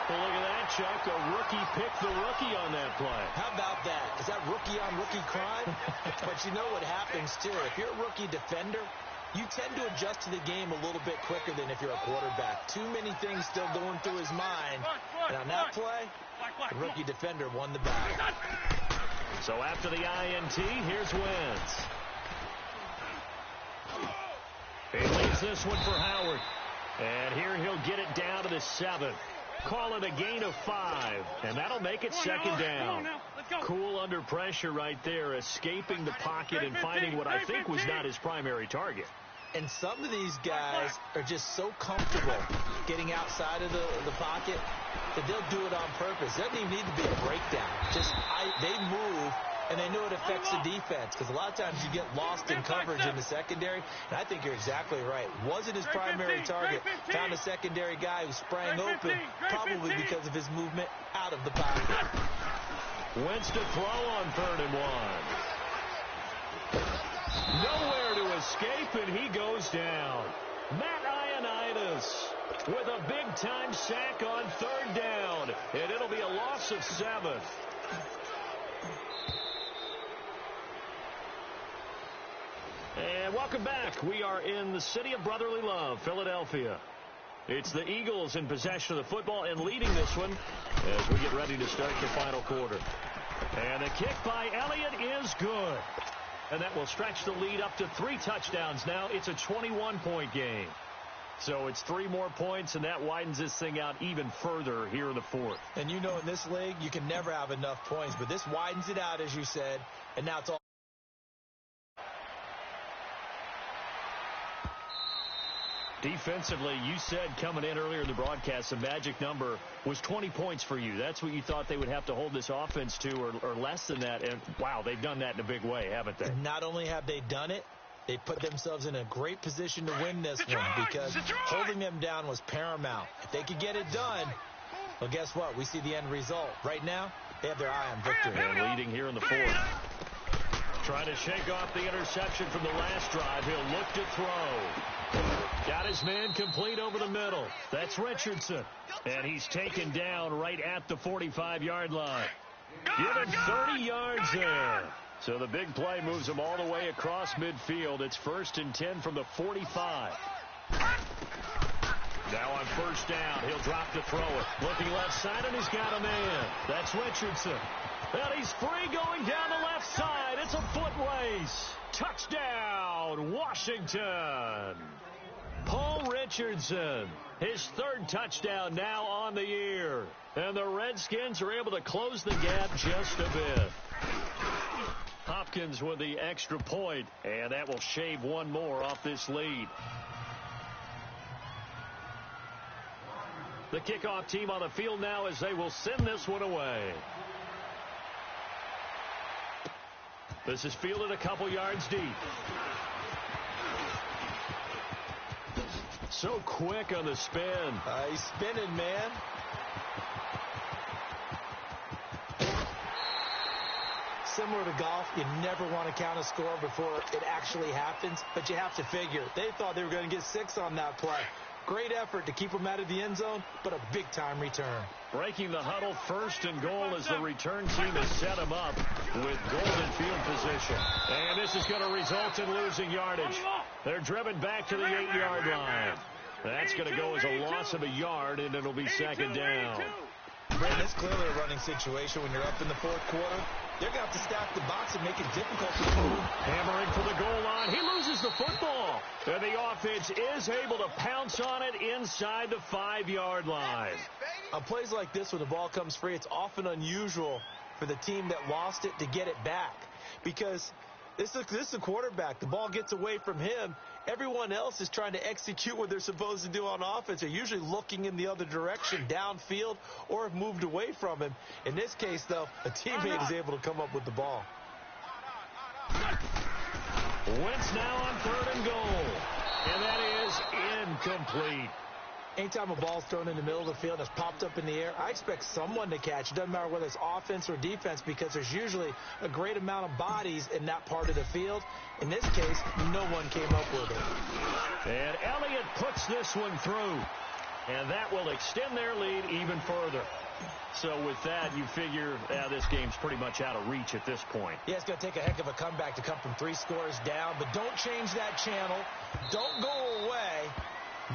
Well, look at that, Chuck. A rookie picked the rookie on that play. How about that? Is that rookie-on-rookie crime? But you know what happens, too. If you're a rookie defender, you tend to adjust to the game a little bit quicker than if you're a quarterback. Too many things still going through his mind. And on that play, the rookie defender won the battle. So after the INT, here's Wentz. He leaves this one for Howard. And here he'll get it down to the 7. Call it a gain of 5. And that'll make it 2nd down. Cool under pressure right there, escaping the pocket and finding what I think was not his primary target. And some of these guys are just so comfortable getting outside of the pocket that they'll do it on purpose. It doesn't even need to be a breakdown. They move, and they know it affects the defense because a lot of times you get lost in coverage in the secondary. And I think you're exactly right. Wasn't his primary target. Found a secondary guy who sprang open, probably because of his movement out of the pocket. Wentz to throw on 3rd and 1. Nowhere to escape, and he goes down. Matt Ioannidis with a big-time sack on 3rd down, and it'll be a loss of 7. And welcome back. We are in the city of brotherly love, Philadelphia. It's the Eagles in possession of the football and leading this one as we get ready to start the final quarter. And the kick by Elliott is good. And that will stretch the lead up to 3 touchdowns now. It's a 21-point game. So it's 3 more points, and that widens this thing out even further here in the 4th. And you know in this league, you can never have enough points. But this widens it out, as you said. And now it's all. Defensively, you said coming in earlier in the broadcast, the magic number was 20 points for you. That's what you thought they would have to hold this offense to, or less than that. And, wow, they've done that in a big way, haven't they? Not only have they done it, they put themselves in a great position to win this one because holding them down was paramount. If they could get it done, well, guess what? We see the end result. Right now, they have their eye on victory. And leading here in the 4th. Trying to shake off the interception from the last drive. He'll look to throw. Got his man complete over the middle. That's Richardson. And he's taken down right at the 45-yard line. Given 30 yards there. So the big play moves him all the way across midfield. It's 1st and 10 from the 45. Now on 1st down, he'll drop to throw it. Looking left side, and he's got a man. That's Richardson. And he's free going down the left side. It's a foot race. Touchdown, Washington. Paul Richardson, his 3rd touchdown now on the year. And the Redskins are able to close the gap just a bit. Hopkins with the extra point, and that will shave 1 more off this lead. The kickoff team on the field now as they will send this one away. This is fielded a couple yards deep. So quick on the spin. He's spinning, man. Similar to golf, you never want to count a score before it actually happens, but you have to figure. They thought they were going to get 6 on that play. Great effort to keep them out of the end zone, but a big-time return. Breaking the huddle, 1st and goal as the return team has set him up with golden field position. And this is going to result in losing yardage. They're driven back to the 8-yard line. That's going to go as a loss of a yard, and it'll be 2nd down. Brandon, it's clearly a running situation when you're up in the 4th quarter. They're going to have to stack the box and make it difficult to move. Hammering for the goal line. He loses the football. And the offense is able to pounce on it inside the 5-yard line. On plays like this, when the ball comes free, it's often unusual for the team that lost it to get it back. Because this is a quarterback. The ball gets away from him. Everyone else is trying to execute what they're supposed to do on offense. They're usually looking in the other direction, downfield, or have moved away from him. In this case, though, a teammate is able to come up with the ball. Wentz now on 3rd and goal. And that is incomplete. Anytime a ball's thrown in the middle of the field and it's popped up in the air, I expect someone to catch. It doesn't matter whether it's offense or defense because there's usually a great amount of bodies in that part of the field. In this case, no one came up with it. And Elliott puts this one through. And that will extend their lead even further. So with that, you figure this game's pretty much out of reach at this point. Yeah, it's going to take a heck of a comeback to come from 3 scores down. But don't change that channel. Don't go away.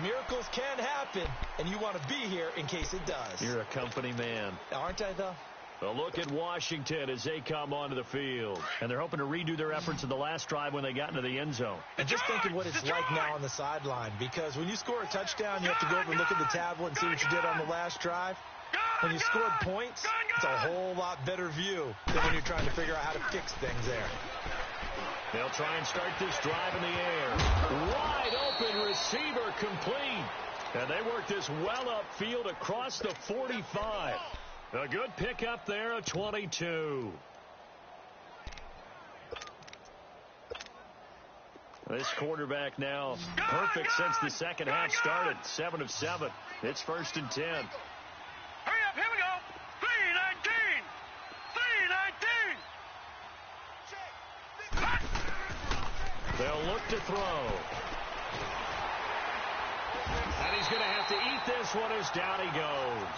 Miracles can happen, and you want to be here in case it does. You're a company man. Aren't I, though? A look at Washington as they come onto the field. And they're hoping to redo their efforts in the last drive when they got into the end zone. And just think of what it's like now on the sideline. Because when you score a touchdown, you have to go over and look at the tablet and see what you did on the last drive. When you scored points, it's a whole lot better view than when you're trying to figure out how to fix things there. They'll try and start this drive in the air. Wide open receiver complete. And they work this well upfield across the 45. A good pickup there at 22. This quarterback now perfect since the second half started. 7 of 7. It's 1st and 10. Hurry up, here we go. 3-19. 3-19. They'll look to throw. And he's going to have to eat this one as down he goes.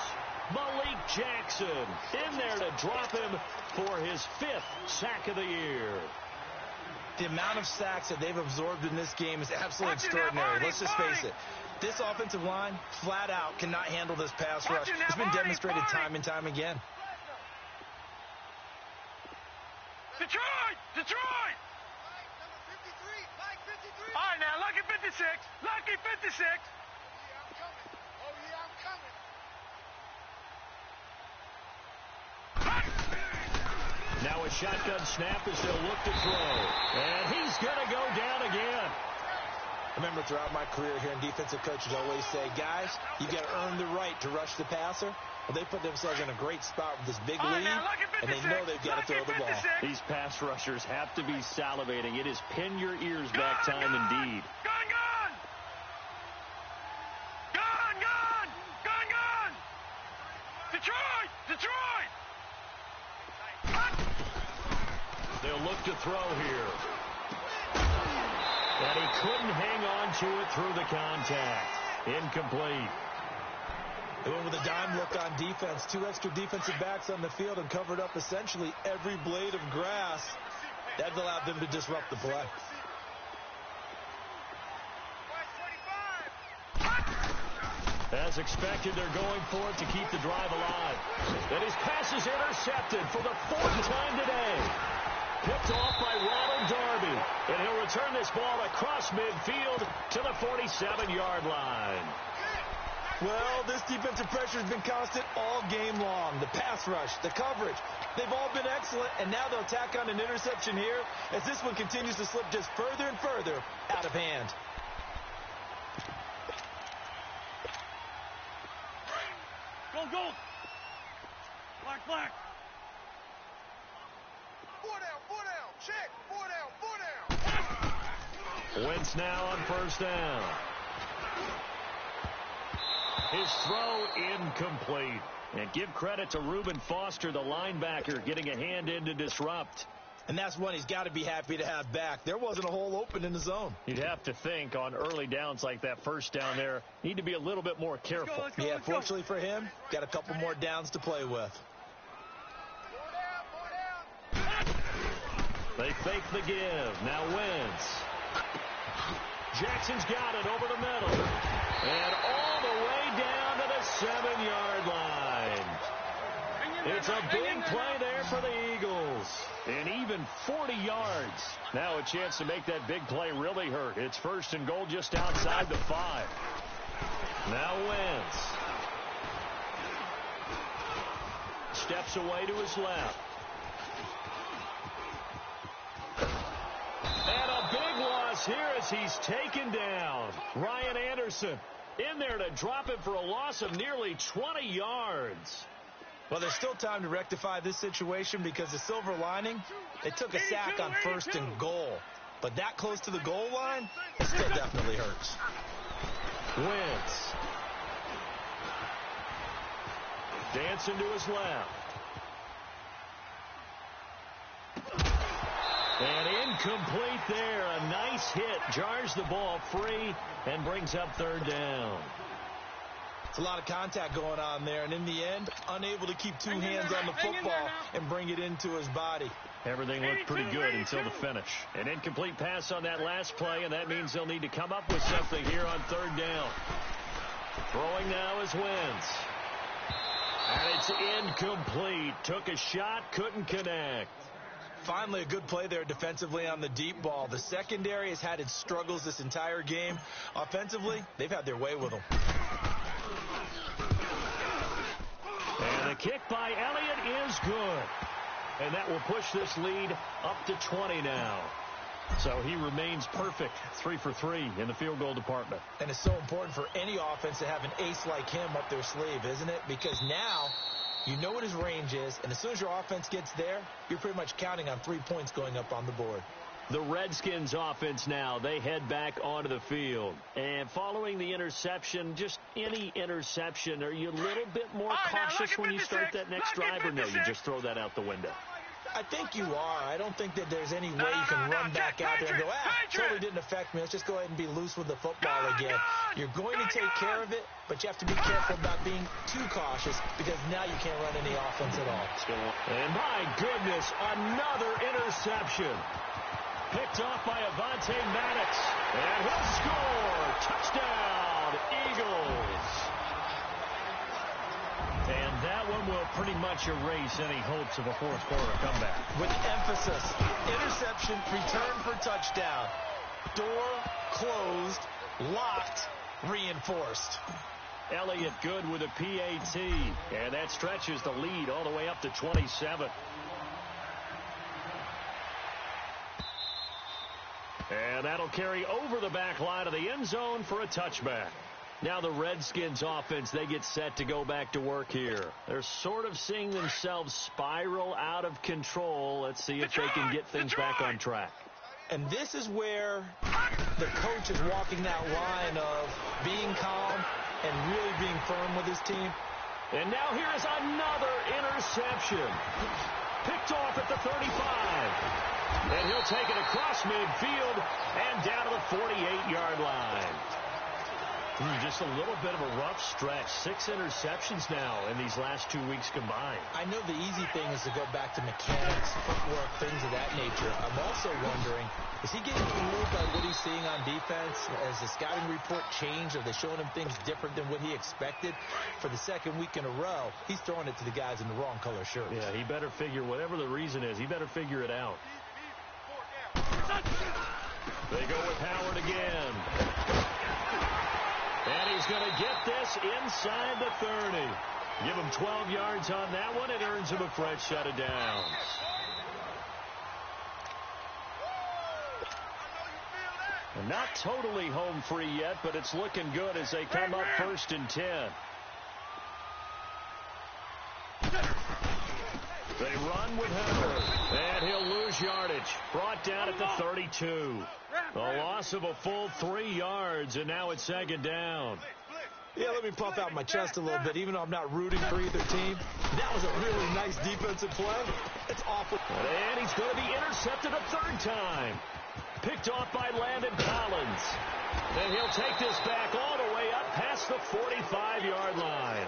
Malik Jackson in there to drop him for his 5th sack of the year. The amount of sacks that they've absorbed in this game is absolutely extraordinary. Let's just face it. This offensive line, flat out, cannot handle this pass rush. It's been demonstrated time and time again. Detroit! Detroit! All right, now, lucky 56. Lucky 56. Now a shotgun snap as they'll look to throw. And he's going to go down again. Remember, throughout my career here in defensive coaches always say, guys, you got to earn the right to rush the passer. Well, they put themselves in a great spot with this big lead, and they know they've got to throw the ball. These pass rushers have to be salivating. It is pin your ears back time indeed. Gun, gun! Gun, gun! Gun, gun! Detroit! Detroit! They'll look to throw here. And he couldn't hang on to it through the contact. Incomplete. They went with a dime look on defense. 2 extra defensive backs on the field and covered up essentially every blade of grass. That allowed them to disrupt the play. As expected, they're going for it to keep the drive alive. And his pass is intercepted for the 4th time today. Picked off by Ronald Darby. And he'll return this ball across midfield to the 47-yard line. Well, this defensive pressure has been constant all game long. The pass rush, the coverage, they've all been excellent, and now they'll tack on an interception here as this one continues to slip just further and further out of hand. Go, go! Black, black! 4 down, check, 4 down. Wentz now on first down. His throw incomplete. And give credit to Reuben Foster, the linebacker, getting a hand in to disrupt. And that's one he's got to be happy to have back. There wasn't a hole open in the zone. You'd have to think on early downs like that first down there, need to be a little bit more careful. Let's go, Yeah, fortunately for him, got a couple more downs to play with. 4 down. They fake the give. Now Wentz. Jackson's got it over the middle. And all the way down to the 7-yard line. It's a big play there for the Eagles. And even 40 yards. Now a chance to make that big play really hurt. It's 1st and goal just outside the 5. Now Wentz. Steps away to his left. And a big loss here as he's taken down. Ryan Anderson in there to drop him for a loss of nearly 20 yards. Well, there's still time to rectify this situation because the silver lining, they took a sack on 1st and goal. But that close to the goal line, it still definitely hurts. Wentz. Dancing to his left. And incomplete there. A nice hit. Jars the ball free and brings up 3rd down. It's a lot of contact going on there, and in the end, unable to keep 2 hands on the football and bring it into his body. Everything looked pretty good until the finish. An incomplete pass on that last play, and that means they'll need to come up with something here on 3rd down. Throwing now is Wentz. And it's incomplete. Took a shot, couldn't connect. Finally, a good play there defensively on the deep ball. The secondary has had its struggles this entire game. Offensively, they've had their way with them. And the kick by Elliott is good. And that will push this lead up to 20 now. So he remains perfect, 3 for 3 in the field goal department. And it's so important for any offense to have an ace like him up their sleeve, isn't it? Because now you know what his range is, and as soon as your offense gets there, you're pretty much counting on 3 points going up on the board. The Redskins offense now, they head back onto the field. And following the interception, just any interception, are you a little bit more cautious when you start that next drive, or no, you just throw that out the window? I think you are. I don't think that there's any way you can run back out there and go, totally didn't affect me. Let's just go ahead and be loose with the football again. You're going to take care of it, but you have to be careful about being too cautious because now you can't run any offense at all. And my goodness, another interception. Picked off by Avonte Maddox. And he'll score. Touchdown, Eagles. And That one will pretty much erase any hopes of a fourth quarter comeback. With emphasis, interception, return for touchdown. Door closed, locked, reinforced. Elliott good with a PAT, and that stretches the lead all the way up to 27. And that'll carry over the back line of the end zone for a touchback. Now the Redskins offense, they get set to go back to work here. They're sort of seeing themselves spiral out of control. Let's see if they can get things back on track. And this is where the coach is walking that line of being calm and really being firm with his team. And now here is another interception. Picked off at the 35. And he'll take it across midfield and down to the 48-yard line. Just a little bit of a rough stretch. 6 interceptions now in these last 2 weeks combined. I know the easy thing is to go back to mechanics, footwork, things of that nature. I'm also wondering, is he getting fooled by what he's seeing on defense? Has the scouting report changed? Are they showing him things different than what he expected? For the second week in a row, he's throwing it to the guys in the wrong color shirts. Yeah, he better figure, whatever the reason is, he better figure it out. They go with Howard again. And he's going to get this inside the 30. Give him 12 yards on that one. It earns him a fresh set of downs. And not totally home free yet, but it's looking good as they come up 1st and 10. They run with Howard, and he'll lose yardage. Brought down at the 32. A loss of a full 3 yards, and now it's 2nd down. Yeah, let me puff out my chest a little bit, even though I'm not rooting for either team. That was a really nice defensive play. It's awful. And he's going to be intercepted a 3rd time. Picked off by Landon Collins. And he'll take this back all the way up past the 45-yard line.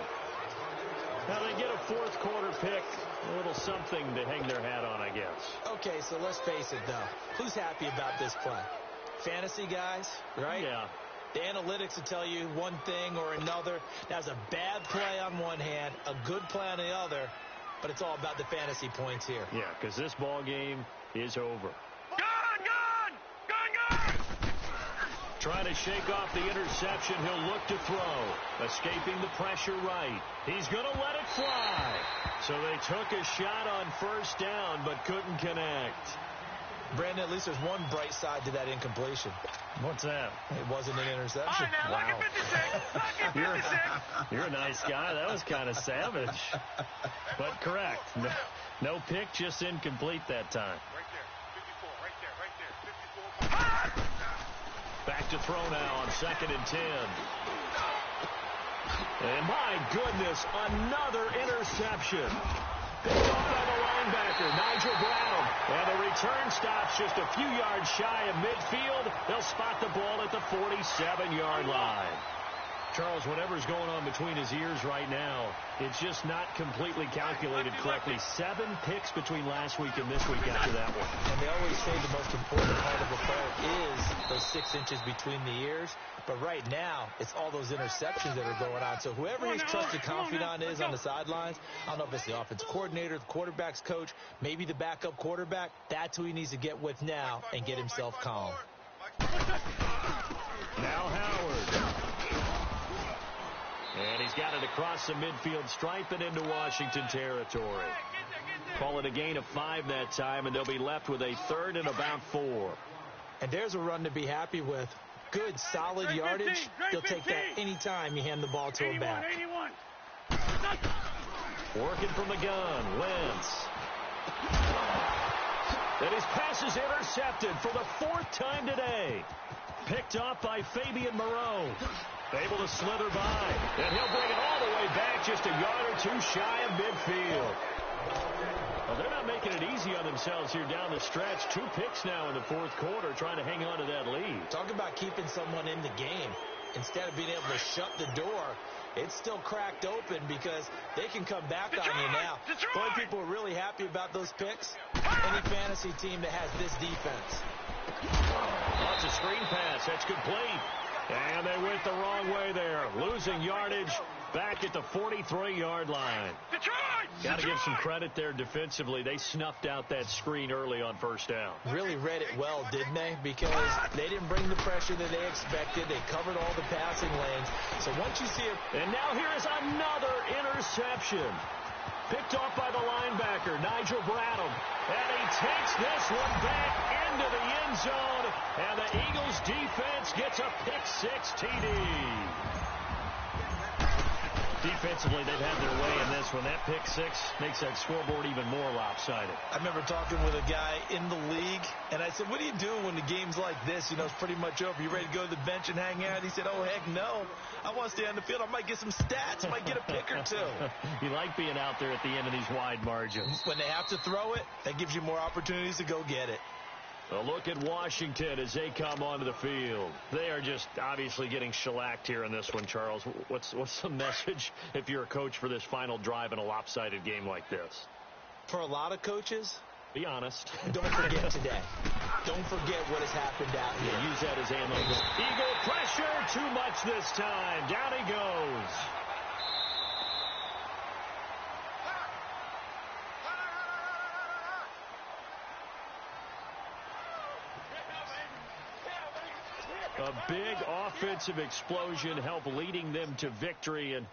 Now they get a 4th quarter pick. A little something to hang their hat on, I guess. Okay, so let's face it, though. Who's happy about this play? Fantasy guys, right? Yeah. The analytics will tell you one thing or another. That was a bad play on one hand, a good play on the other, but it's all about the fantasy points here. Yeah, because this ball game is over. Trying to shake off the interception. He'll look to throw. Escaping the pressure right. He's going to let it fly. So they took a shot on 1st down, but couldn't connect. Brandon, at least there's one bright side to that incompletion. What's that? It wasn't an interception. All right, now, look at 56. Look at 56. You're a nice guy. That was kind of savage. But correct. No pick, just incomplete that time. Right there. 54. Right there. 54. Back to throw now on 2nd and 10. And my goodness, another interception. Picked off by the linebacker, Nigel Brown. And the return stops just a few yards shy of midfield. They'll spot the ball at the 47-yard line. Charles, whatever's going on between his ears right now, it's just not completely calculated correctly. 7 picks between last week and this week after that one. And they always say the most important part of a throw is those 6 inches between the ears. But right now, it's all those interceptions that are going on. So whoever his trusted confidant is on the sidelines, I don't know if it's the offensive coordinator, the quarterback's coach, maybe the backup quarterback, that's who he needs to get with now and get himself calm. Now Howard. And he's got it across the midfield stripe and into Washington territory. Call it a gain of 5 that time, and they'll be left with a 3rd and about 4. And there's a run to be happy with. Good, solid yardage. He'll take that any time you hand the ball to him back. 81. Working from the gun, Wentz. And his pass is intercepted for the 4th time today. Picked off by Fabian Moreau. Able to slither by. And he'll bring it all the way back just a yard or 2 shy of midfield. Well, they're not making it easy on themselves here down the stretch. 2 picks now in the 4th quarter trying to hang on to that lead. Talk about keeping someone in the game. Instead of being able to shut the door, it's still cracked open because they can come back on you now. The only people who are really happy about those picks, any fantasy team that has this defense. Lots of screen pass. That's complete. And they went the wrong way there. Losing yardage back at the 43-yard line. Got to give some credit there defensively. They snuffed out that screen early on first down. Really read it well, didn't they? Because they didn't bring the pressure that they expected. They covered all the passing lanes. So once you see it... And now here is another interception. Picked off by the linebacker, Nigel Bradham. And he takes this one back into the end zone. And the Eagles defense gets a pick-6 TD. Defensively, they've had their way in this one. That pick-6 makes that scoreboard even more lopsided. I remember talking with a guy in the league, and I said, what do you do when the game's like this? You know, it's pretty much over. You ready to go to the bench and hang out? He said, oh, heck no. I want to stay on the field. I might get some stats. I might get a pick or two. You like being out there at the end of these wide margins. When they have to throw it, that gives you more opportunities to go get it. A look at Washington as they come onto the field. They are just obviously getting shellacked here in this one, Charles. What's the message if you're a coach for this final drive in a lopsided game like this? For a lot of coaches, be honest. Don't forget today. Don't forget what has happened out here. Yeah, use that as ammo. Eagle pressure, too much this time. Down he goes. A big offensive explosion helped leading them to victory. And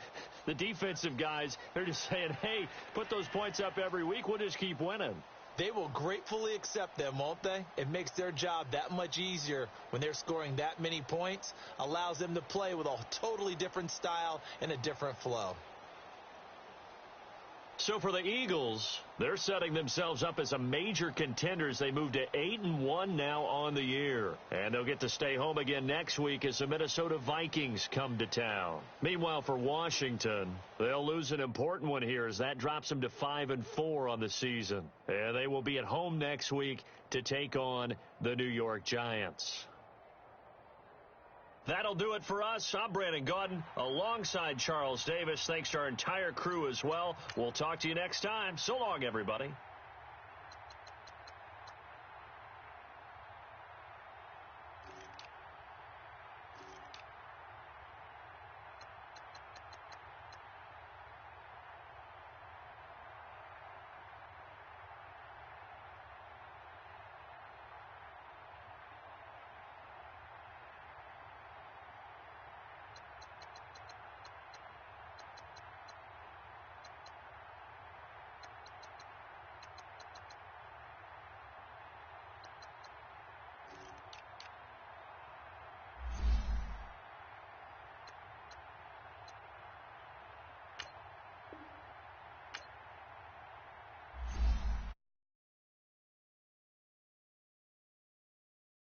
the defensive guys, they're just saying, hey, put those points up every week. We'll just keep winning. They will gratefully accept them, won't they? It makes their job that much easier when they're scoring that many points. Allows them to play with a totally different style and a different flow. So for the Eagles, they're setting themselves up as a major contender as they move to 8-1 now on the year. And they'll get to stay home again next week as the Minnesota Vikings come to town. Meanwhile, for Washington, they'll lose an important one here as that drops them to 5-4 on the season. And they will be at home next week to take on the New York Giants. That'll do it for us. I'm Brandon Gaudin alongside Charles Davis. Thanks to our entire crew as well. We'll talk to you next time. So long, everybody.